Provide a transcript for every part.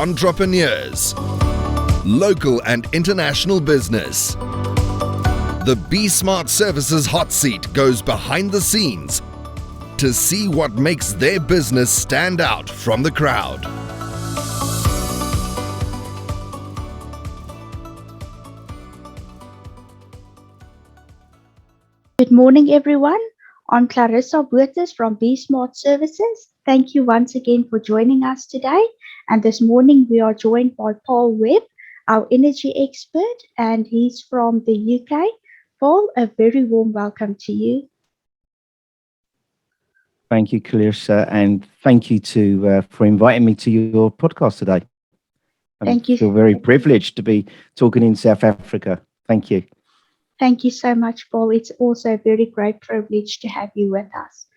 entrepreneurs, local and international business. The Be Smart Services Hot Seat goes behind the scenes to see what makes their business stand out from the crowd. Good morning, everyone. I'm Clarissa Botha from Be Smart Services. Thank you once again for joining us today. And this morning we are joined by Paul Webb, our energy expert, and he's from the UK. Paul, a very warm welcome to you. Thank you, Clarissa, and thank you for inviting me to your podcast today. Thank you. I feel very privileged to be talking in South Africa. Thank you. Thank you so much, Paul. It's also a very great privilege to have you with us.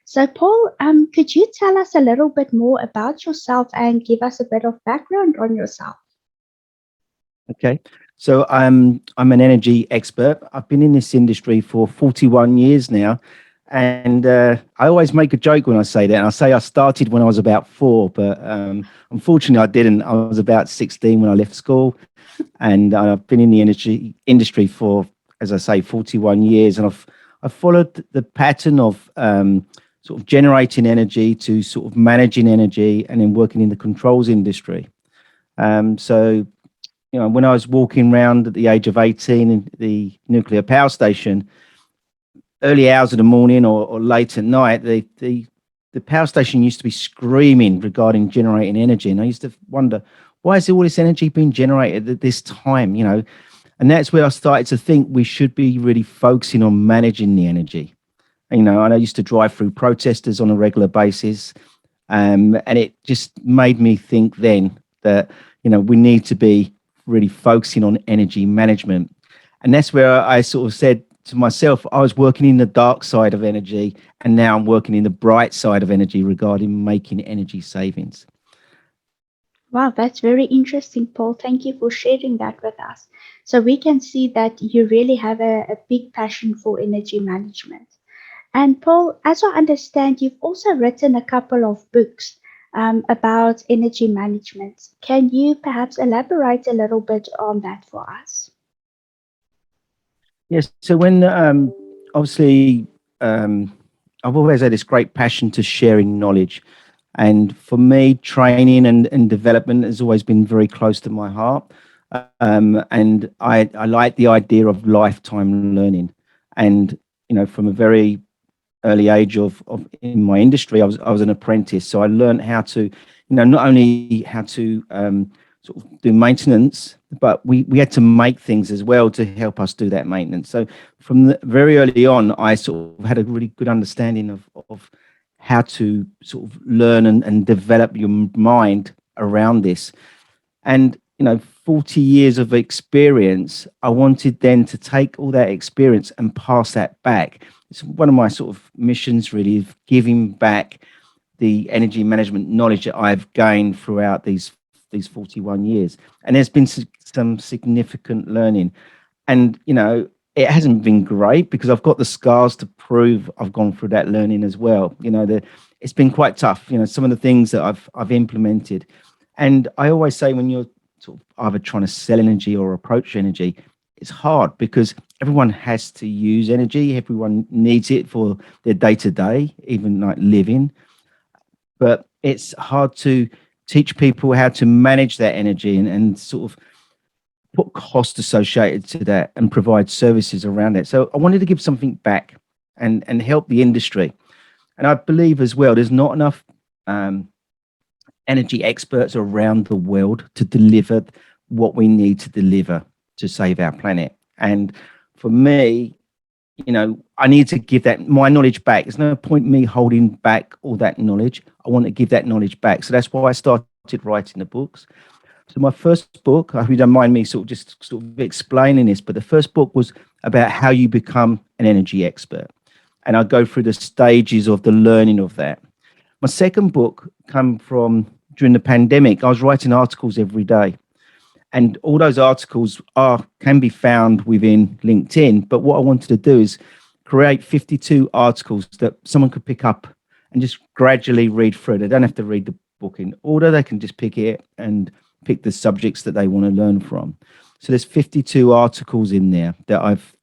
So, Paul, could you tell us a little bit more about yourself and give us a bit of background on yourself? Okay, so I'm an energy expert. I've been in this industry for 41 years now, and I always make a joke when I say that. And I say I started when I was about 4, but unfortunately I didn't. I was about 16 when I left school, and I've been in the energy industry for, as I say, 41 years, and I've followed the pattern of sort of generating energy to sort of managing energy and then working in the controls industry. So, you know, when I was walking around at the age of 18 in the nuclear power station, early hours of the morning or late at night, the power station used to be screaming regarding generating energy. And I used to wonder, why is all this energy being generated at this time, you know? And that's where I started to think we should be really focusing on managing the energy. You know, and I used to drive through protesters on a regular basis. And it just made me think then that, you know, we need to be really focusing on energy management. And that's where I sort of said to myself, I was working in the dark side of energy, and now I'm working in the bright side of energy regarding making energy savings. Wow, that's very interesting, Paul. Thank you for sharing that with us. So we can see that you really have a big passion for energy management. And Paul, as I understand, you've also written a couple of books about energy management. Can you perhaps elaborate a little bit on that for us? Yes. So when obviously I've always had this great passion to sharing knowledge. And for me, training and development has always been very close to my heart. And I like the idea of lifetime learning. And, you know, from a very early age of in my industry, I was an apprentice. So I learned how to, you know, not only how to sort of do maintenance, but we had to make things as well to help us do that maintenance. So from very early on, I sort of had a really good understanding of how to sort of learn and develop your mind around this. And, you know, 40 years of experience, I wanted then to take all that experience and pass that back. It's one of my sort of missions, really, of giving back the energy management knowledge that I've gained throughout these 41 years. And there's been some significant learning. And, you know, it hasn't been great because I've got the scars to prove I've gone through that learning as well. You know, it's been quite tough, you know, some of the things that I've implemented. And I always say when you're sort of either trying to sell energy or approach energy, it's hard because everyone has to use energy. Everyone needs it for their day-to-day, even like living. But it's hard to teach people how to manage that energy and sort of put cost associated to that and provide services around it. So I wanted to give something back and help the industry. And I believe as well, there's not enough energy experts around the world to deliver what we need to deliver to save our planet. And for me, you know, I need to give that my knowledge back. There's no point me holding back all that knowledge. I want to give that knowledge back. So that's why I started writing the books. So my first book, I hope you don't mind me sort of explaining this, but the first book was about how you become an energy expert. And I go through the stages of the learning of that. My second book came from during the pandemic. I was writing articles every day. And all those articles can be found within LinkedIn. But what I wanted to do is create 52 articles that someone could pick up and just gradually read through. They don't have to read the book in order. They can just pick it and pick the subjects that they want to learn from. So there's 52 articles in there that I've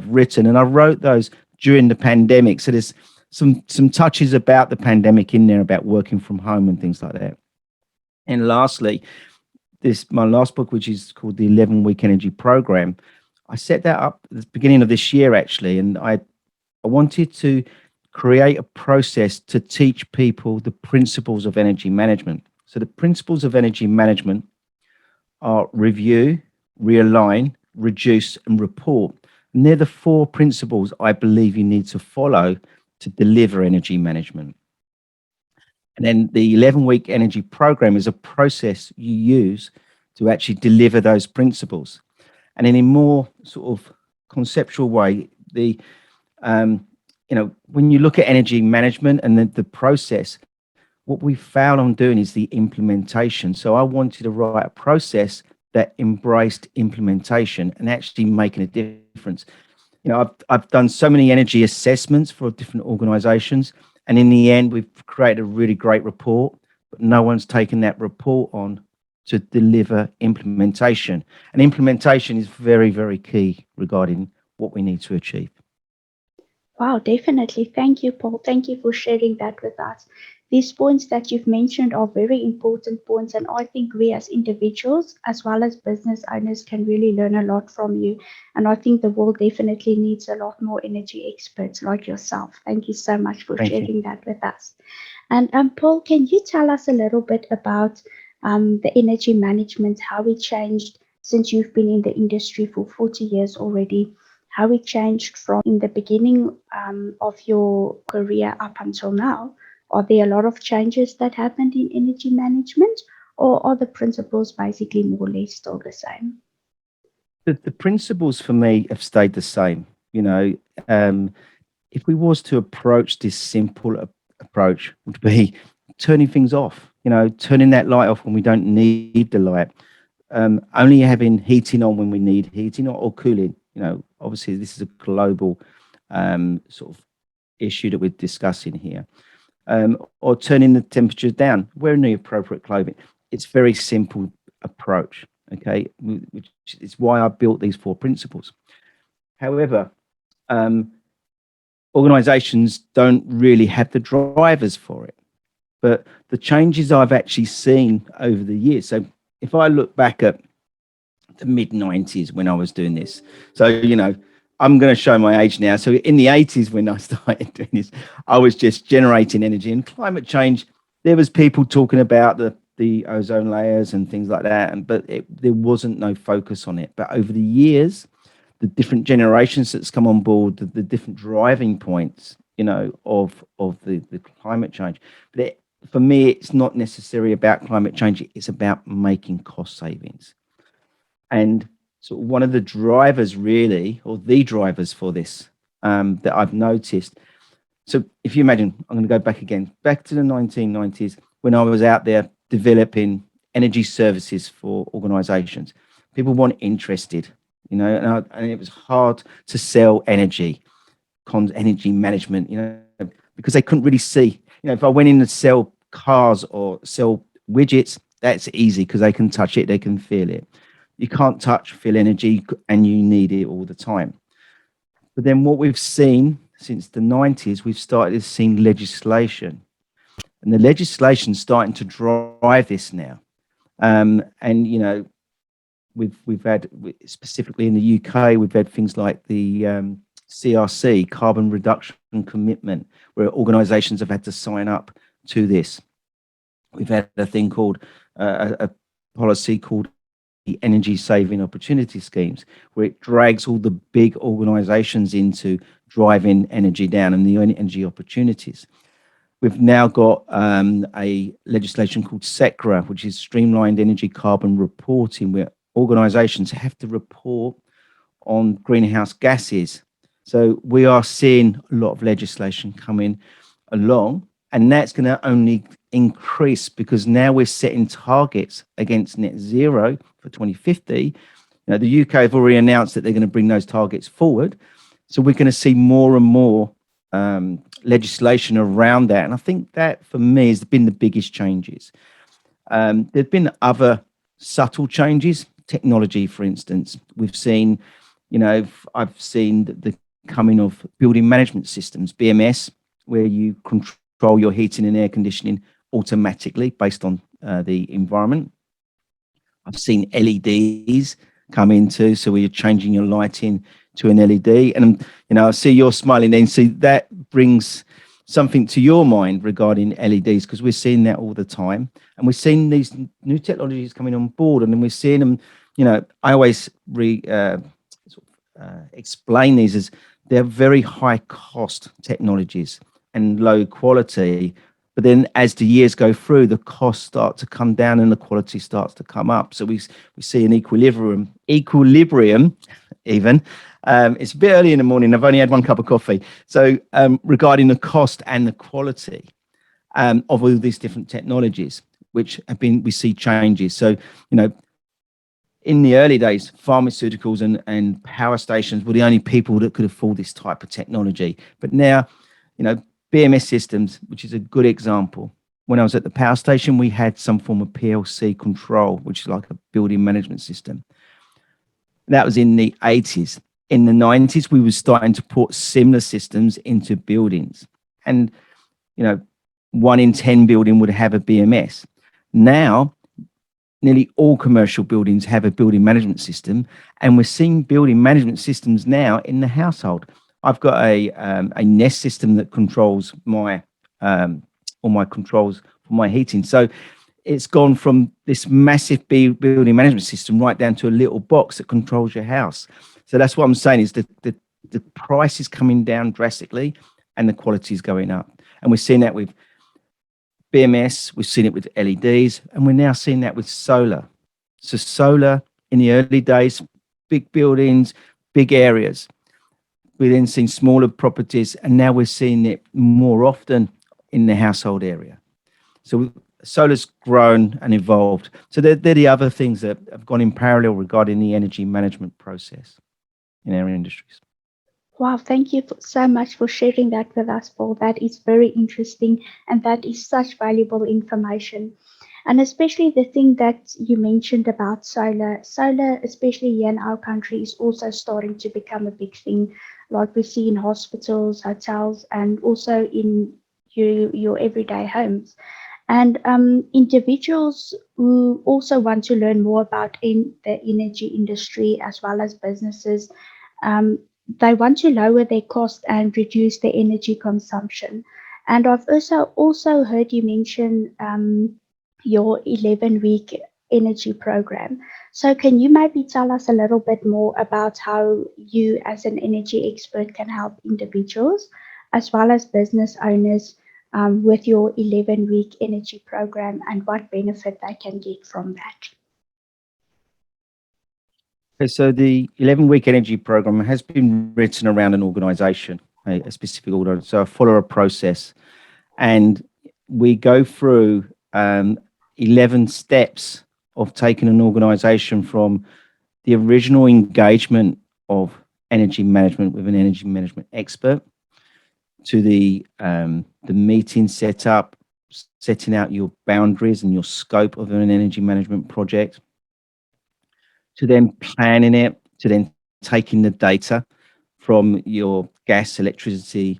written, and I wrote those during the pandemic. So there's some touches about the pandemic in there, about working from home and things like that. And lastly, my last book, which is called the 11-Week Energy Program, I set that up at the beginning of this year, actually, and I wanted to create a process to teach people the principles of energy management. So the principles of energy management are review, realign, reduce, and report. And they're the 4 principles I believe you need to follow to deliver energy management. And then the 11-week energy program is a process you use to actually deliver those principles. And in a more sort of conceptual way, when you look at energy management and the process, what we found on doing is the implementation. So I wanted to write a process that embraced implementation and actually making a difference. I've done so many energy assessments for different organizations, and in the end, we've created a really great report, but no one's taken that report on to deliver implementation. And implementation is very, very key regarding what we need to achieve. Wow, definitely. Thank you, Paul. Thank you for sharing that with us. These points that you've mentioned are very important points, and I think we as individuals, as well as business owners, can really learn a lot from you. And I think the world definitely needs a lot more energy experts like yourself. Thank you so much for sharing that with us. And Paul, can you tell us a little bit about the energy management, how it changed since you've been in the industry for 40 years already? How it changed from in the beginning of your career up until now? Are there a lot of changes that happened in energy management, or are the principles basically more or less still the same? The principles for me have stayed the same. If we was to approach this simple approach, would be turning things off. Turning that light off when we don't need the light. Only having heating on when we need heating or cooling. Obviously this is a global sort of issue that we're discussing here. Or turning the temperatures down, wearing the appropriate clothing. It's very simple approach, okay, which is why I built these 4 principles. However, organizations don't really have the drivers for it. But the changes I've actually seen over the years, so if I look back at the mid-90s when I was doing this, so I'm going to show my age now. So in the 80s, when I started doing this, I was just generating energy. And climate change, there was people talking about the ozone layers and things like that, but there wasn't no focus on it. But over the years, the different generations that's come on board, the different driving points, of the climate change. But for me, it's not necessarily about climate change. It's about making cost savings. And so one of the drivers really, or the drivers for this that I've noticed. So if you imagine, I'm going to go back to the 1990s when I was out there developing energy services for organizations. People weren't interested, and it was hard to sell energy management, because they couldn't really see. If I went in to sell cars or sell widgets, that's easy because they can touch it, they can feel it. You can't feel energy, and you need it all the time. But then what we've seen since the 90s, we've started seeing legislation. And the legislation's starting to drive this now. We've had, specifically in the UK, we've had things like the CRC, Carbon Reduction Commitment, where organizations have had to sign up to this. We've had a thing called, a policy called the Energy Saving Opportunity Schemes, where it drags all the big organizations into driving energy down and the energy opportunities. We've now got a legislation called SECRA, which is Streamlined Energy Carbon Reporting, where organizations have to report on greenhouse gases. So we are seeing a lot of legislation coming along, and that's going to only increase because now we're setting targets against net zero for 2050. The UK have already announced that they're going to bring those targets forward. So we're going to see more and more legislation around that. And I think that for me has been the biggest changes. There's been other subtle changes. Technology, for instance, we've seen, I've seen the coming of building management systems, BMS, where you control your heating and air conditioning automatically based on the environment. I've seen LEDs come into, so where you're changing your lighting to an LED. And, I see you're smiling then. See, that brings something to your mind regarding LEDs, because we're seeing that all the time. And we're seeing these new technologies coming on board, and then we're seeing them, I always explain these as they're very high cost technologies and low quality. But then as the years go through, the costs start to come down and the quality starts to come up. So we see an equilibrium even. It's a bit early in the morning. I've only had one cup of coffee. So regarding the cost and the quality of all these different technologies, which we see changes. So, in the early days, pharmaceuticals and power stations were the only people that could afford this type of technology. But now, BMS systems, which is a good example. When I was at the power station, we had some form of PLC control, which is like a building management system. That was in the 80s. In the 90s, we were starting to put similar systems into buildings. And, 1 in 10 building would have a BMS. Now, nearly all commercial buildings have a building management system, and we're seeing building management systems now in the household. I've got a Nest system that controls my all my controls for my heating. So it's gone from this massive building management system right down to a little box that controls your house. So that's what I'm saying is that the price is coming down drastically and the quality is going up. And we're seeing that with BMS, we've seen it with LEDs, and we're now seeing that with solar. So solar in the early days, big buildings, big areas. We've then seen smaller properties, and now we're seeing it more often in the household area. So solar's grown and evolved. So they're the other things that have gone in parallel regarding the energy management process in our industries. Wow, thank you so much for sharing that with us, Paul. That is very interesting and that is such valuable information. And especially the thing that you mentioned about solar. Solar, especially here in our country, is also starting to become a big thing, like we see in hospitals, hotels, and also in your everyday homes. And individuals who also want to learn more about the energy industry as well as businesses, um, they want to lower their cost and reduce their energy consumption. And I've also heard you mention your 11-week energy program. So can you maybe tell us a little bit more about how you as an energy expert can help individuals as well as business owners with your 11-week energy program and what benefit they can get from that? Okay, so the 11-week energy program has been written around an organization, a specific organization. So I follow a process, and we go through 11 steps of taking an organization from the original engagement of energy management with an energy management expert to the meeting setup, setting out your boundaries and your scope of an energy management project, to then planning it, to then taking the data from your gas, electricity.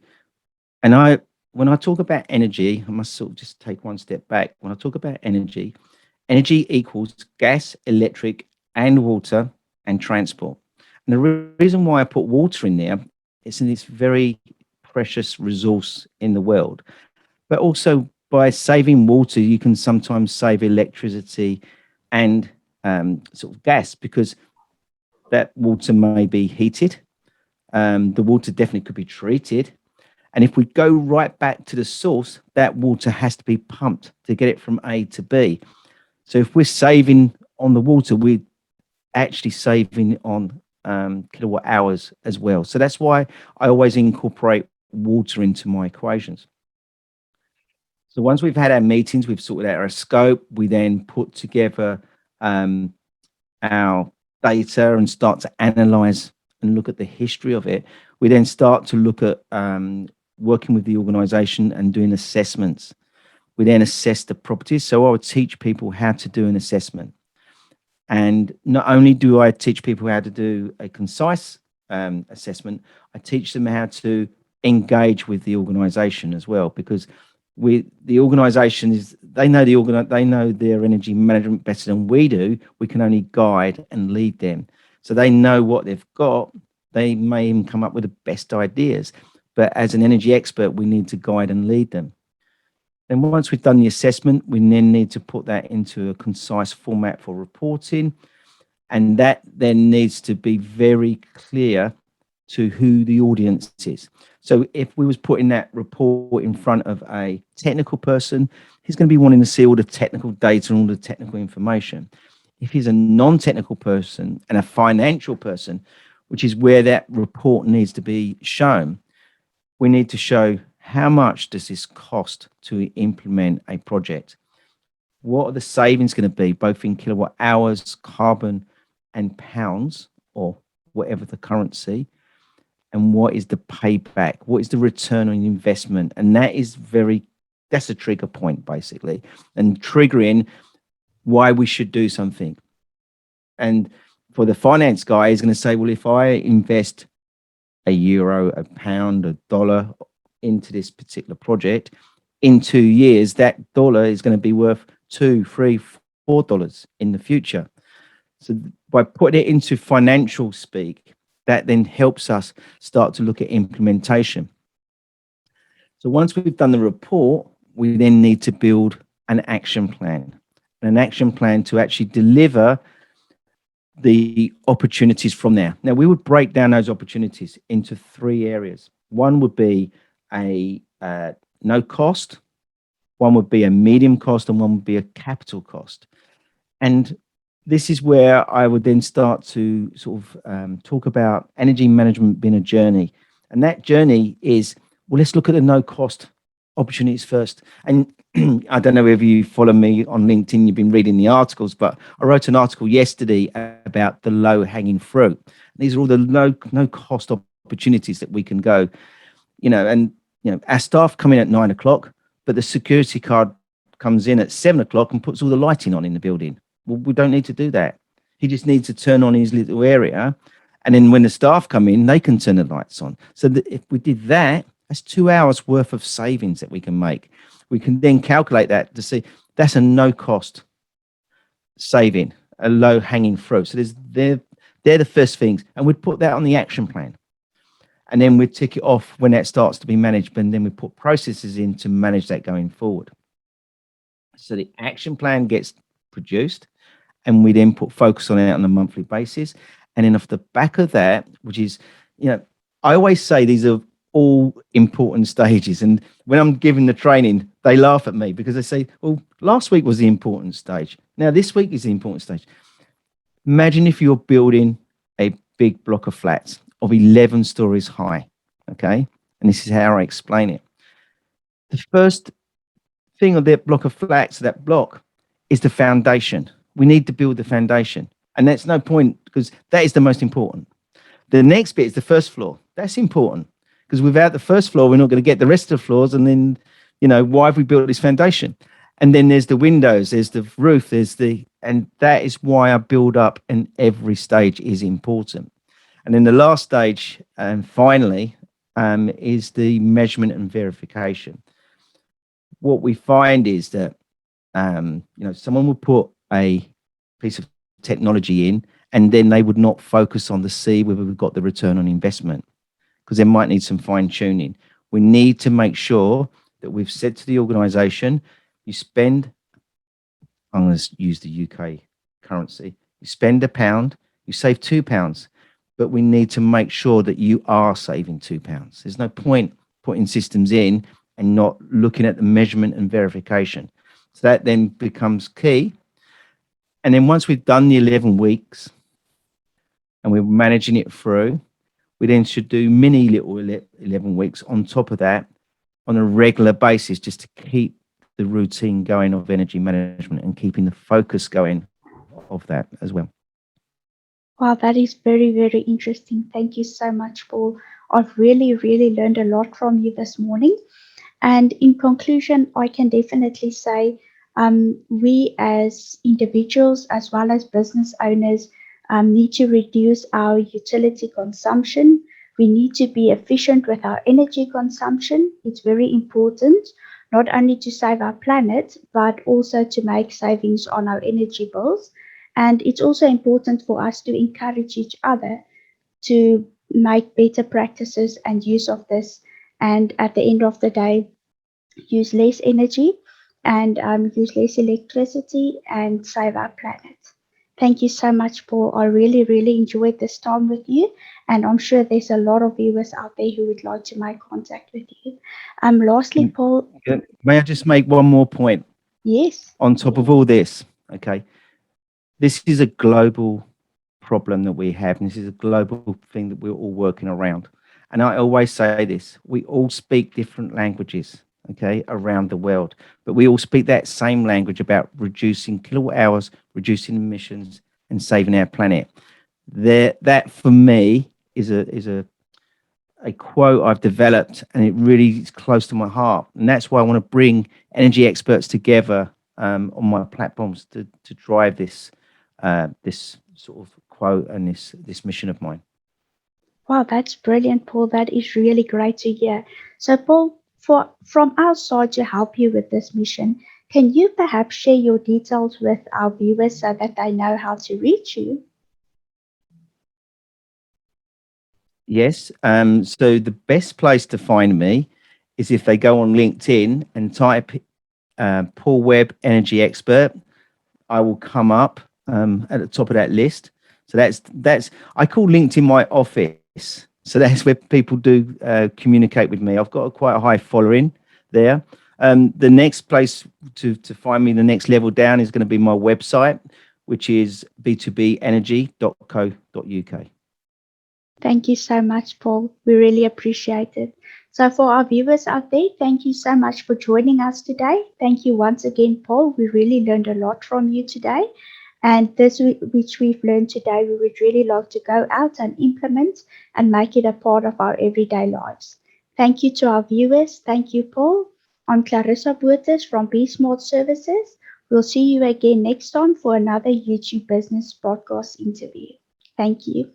And when I talk about energy, I must sort of just take one step back. When I talk about energy, energy equals gas, electric, and water and transport. And the reason why I put water in there is in this very precious resource in the world. But also by saving water, you can sometimes save electricity and sort of gas, because that water may be heated. The water definitely could be treated. And if we go right back to the source, that water has to be pumped to get it from A to B. So if we're saving on the water, we're actually saving on kilowatt hours as well. So that's why I always incorporate water into my equations. So once we've had our meetings, we've sorted out our scope, we then put together our data and start to analyze and look at the history of it. We then start to look at working with the organization and doing assessments. We then assess the properties. So I would teach people how to do an assessment. And not only do I teach people how to do a concise assessment, I teach them how to engage with the organization as well, because the organization is, they know they know their energy management better than we do. We can only guide and lead them. So they know what they've got. They may even come up with the best ideas. But as an energy expert, we need to guide and lead them. And once we've done the assessment, we then need to put that into a concise format for reporting. And that then needs to be very clear to who the audience is. So if we was putting that report in front of a technical person, he's going to be wanting to see all the technical data and all the technical information. If he's a non-technical person and a financial person, which is where that report needs to be shown, we need to show how much does this cost to implement a project? What are the savings going to be, both in kilowatt hours, carbon, and pounds, or whatever the currency? And what is the payback? What is the return on investment? And that's a trigger point, basically, and triggering why we should do something. And for the finance guy, he's going to say, well, if I invest €1, a pound, a dollar into this particular project, in 2 years, that dollar is going to be worth $2, $3, $4 in the future. So by putting it into financial speak, that then helps us start to look at implementation. So once we've done the report, we then need to build an action plan to actually deliver the opportunities from there. Now, we would break down those opportunities into 3 areas. One would be a no cost, one would be a medium cost, and one would be a capital cost. And this is where I would then start to sort of talk about energy management being a journey. And that journey is, well, let's look at the no cost opportunities first. And I don't know if you follow me on LinkedIn, you've been reading the articles, but I wrote an article yesterday about the low hanging fruit. These are all the no cost opportunities that we can go, and our staff come in at 9 o'clock, but the security guard comes in at 7 o'clock and puts all the lighting on in the building. Well, we don't need to do that. He just needs to turn on his little area. And then when the staff come in, they can turn the lights on. So that if we did that, that's 2 hours worth of savings that we can make. We can then calculate that to see that's a no cost saving, a low hanging fruit. So they're the first things. And we'd put that on the action plan. And then we'd tick it off when that starts to be managed. And then we put processes in to manage that going forward. So the action plan gets produced, and we then put focus on it on a monthly basis. And then off the back of that, which is, I always say these are all important stages. And when I'm giving the training, they laugh at me because they say, well, last week was the important stage. Now this week is the important stage. Imagine if you're building a big block of flats of 11 stories high, okay? And this is how I explain it. The first thing on that block of flats, that block, is the foundation. We need to build the foundation. And that's no point, because that is the most important. The next bit is the first floor. That's important, because without the first floor, we're not going to get the rest of the floors. And then, why have we built this foundation? And then there's the windows, there's the roof, and that is why I build up, and every stage is important. And then the last stage, and finally, is the measurement and verification. What we find is that, someone will put a piece of technology in, and then they would not focus on the C, whether we've got the return on investment, because they might need some fine tuning. We need to make sure that we've said to the organization, I'm going to use the UK currency, you spend £1, you save £2, but we need to make sure that you are saving £2. There's no point putting systems in and not looking at the measurement and verification. So that then becomes key. And then once we've done the 11 weeks and we're managing it through, we then should do mini little 11 weeks on top of that on a regular basis, just to keep the routine going of energy management and keeping the focus going of that as well. Wow, that is very, very interesting. Thank you so much, Paul. I've really, really learned a lot from you this morning. And in conclusion, I can definitely say we as individuals as well as business owners need to reduce our utility consumption. We need to be efficient with our energy consumption. It's very important not only to save our planet, but also to make savings on our energy bills. And it's also important for us to encourage each other to make better practices and use of this. And at the end of the day, use less energy and use less electricity and save our planet. Thank you so much, Paul. I really, really enjoyed this time with you. And I'm sure there's a lot of viewers out there who would like to make contact with you. Lastly, Paul. May I just make one more point? Yes. On top of all this, okay, this is a global problem that we have, and this is a global thing that we're all working around. And I always say this: we all speak different languages, okay, around the world, but we all speak that same language about reducing kilowatt hours, reducing emissions, and saving our planet. That for me is a quote I've developed, and it really is close to my heart. And that's why I want to bring energy experts together on my platforms to drive this this sort of quote and this mission of mine. Wow, that's brilliant, Paul. That is really great to hear. So, Paul, from our side to help you with this mission, can you perhaps share your details with our viewers so that they know how to reach you? Yes. So the best place to find me is if they go on LinkedIn and type Paul Webb Energy Expert. I will come up at the top of that list. So that's I call LinkedIn my office. So that's where people do communicate with me. I've got quite a high following there. The next place to find me, the next level down, is going to be my website, which is b2benergy.co.uk. Thank you so much, Paul. We really appreciate it. So for our viewers out there, thank you so much for joining us today. Thank you once again, Paul. We really learned a lot from you today. And this which we've learned today, we would really like to go out and implement and make it a part of our everyday lives. Thank you to our viewers. Thank you, Paul. I'm Clarissa Boertes from Be Smart Services. We'll see you again next time for another YouTube Business Podcast interview. Thank you.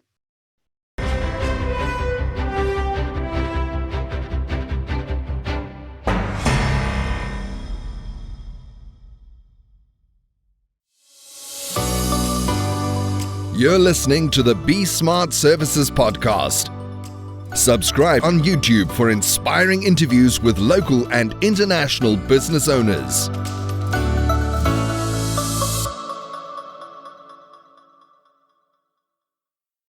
You're listening to the Be Smart Services podcast. Subscribe on YouTube for inspiring interviews with local and international business owners.